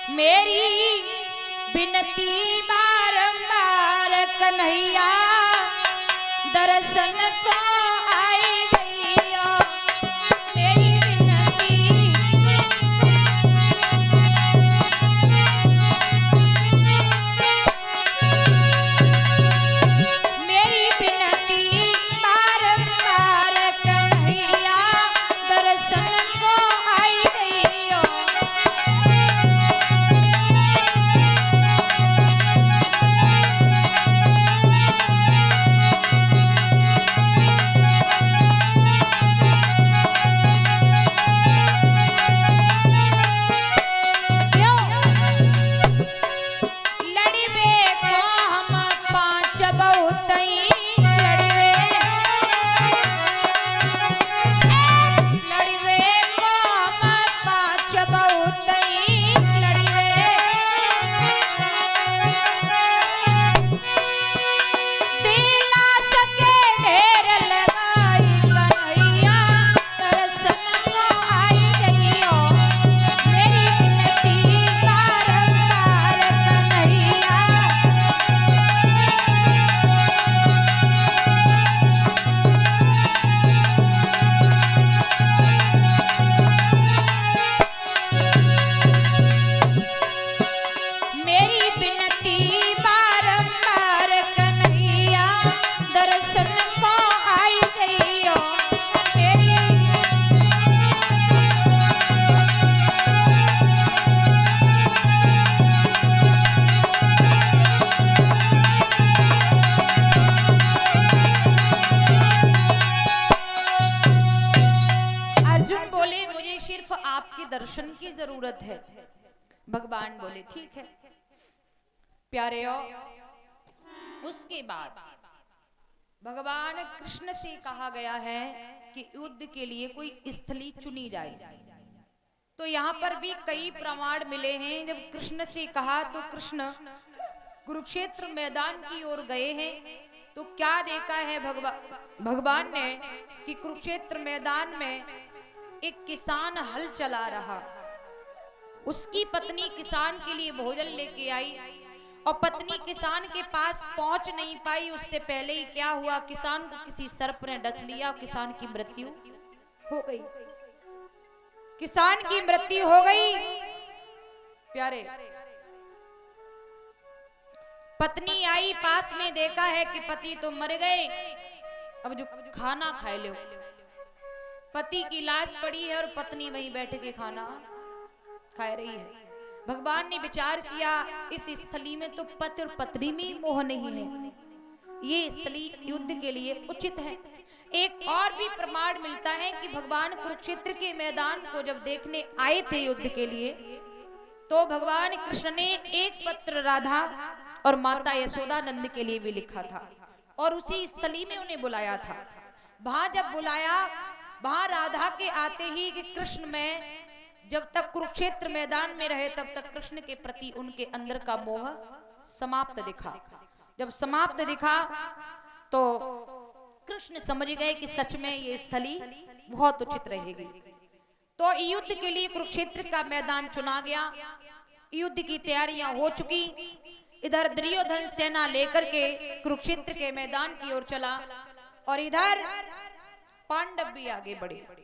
मेरी विनती बारंबार कन्हैया दर्शन को आई गईया। मेरी विनती मेरी विनती बारंबार कन्हैया दर्शन को आई गईया। दर्शन की जरूरत है। भगवान बोले ठीक है। प्यारे उसके बाद भगवान कृष्ण से कहा गया है कि युद्ध के लिए कोई स्थली चुनी जाए। तो यहाँ पर भी कई प्रमाण मिले हैं। जब कृष्ण से कहा तो कृष्ण कुरुक्षेत्र मैदान की ओर गए हैं। तो क्या देखा है भगवान ने कि कुरुक्षेत्र मैदान में एक किसान हल चला रहा। उसकी पत्नी किसान के लिए भोजन लेके आई और पत्नी किसान के पास पहुंच नहीं पाई। उससे पहले ही क्या हुआ, किसान को किसी सर्प ने डस लिया, किसान की मृत्यु हो गई। किसान की मृत्यु हो गई। प्यारे पत्नी आई पास में, देखा है कि पति तो मर गए। अब जो खाना खाए लो, पति की लाश पड़ी है और पत्नी वहीं बैठ के खाना खा रही है। भगवान ने विचार किया इस स्थली में तो पति और पत्नी में मोह नहीं है, ये स्थली युद्ध के लिए उचित है। एक और भी प्रमाण मिलता है कि भगवान कुरुक्षेत्र के मैदान को जब देखने आए थे युद्ध के लिए, तो भगवान कृष्ण ने एक पत्र राधा और माता यशोदा नंद के लिए भी लिखा था और उसी स्थली में उन्हें बुलाया था। वहां जब बुलाया, वहां राधा के आते ही कि कृष्ण में जब तक कुरुक्षेत्र मैदान में रहे तब तक कृष्ण के प्रति उनके अंदर का मोह समाप्त दिखा। जब समाप्त दिखा तो कृष्ण समझ गए कि सच में ये स्थली बहुत उचित रहेगी। तो युद्ध के लिए कुरुक्षेत्र का मैदान चुना गया। युद्ध की तैयारियां हो चुकी। इधर दुर्योधन सेना लेकर के कुरुक्षेत्र के मैदान की ओर चला और इधर पांडव भी आगे बढ़े।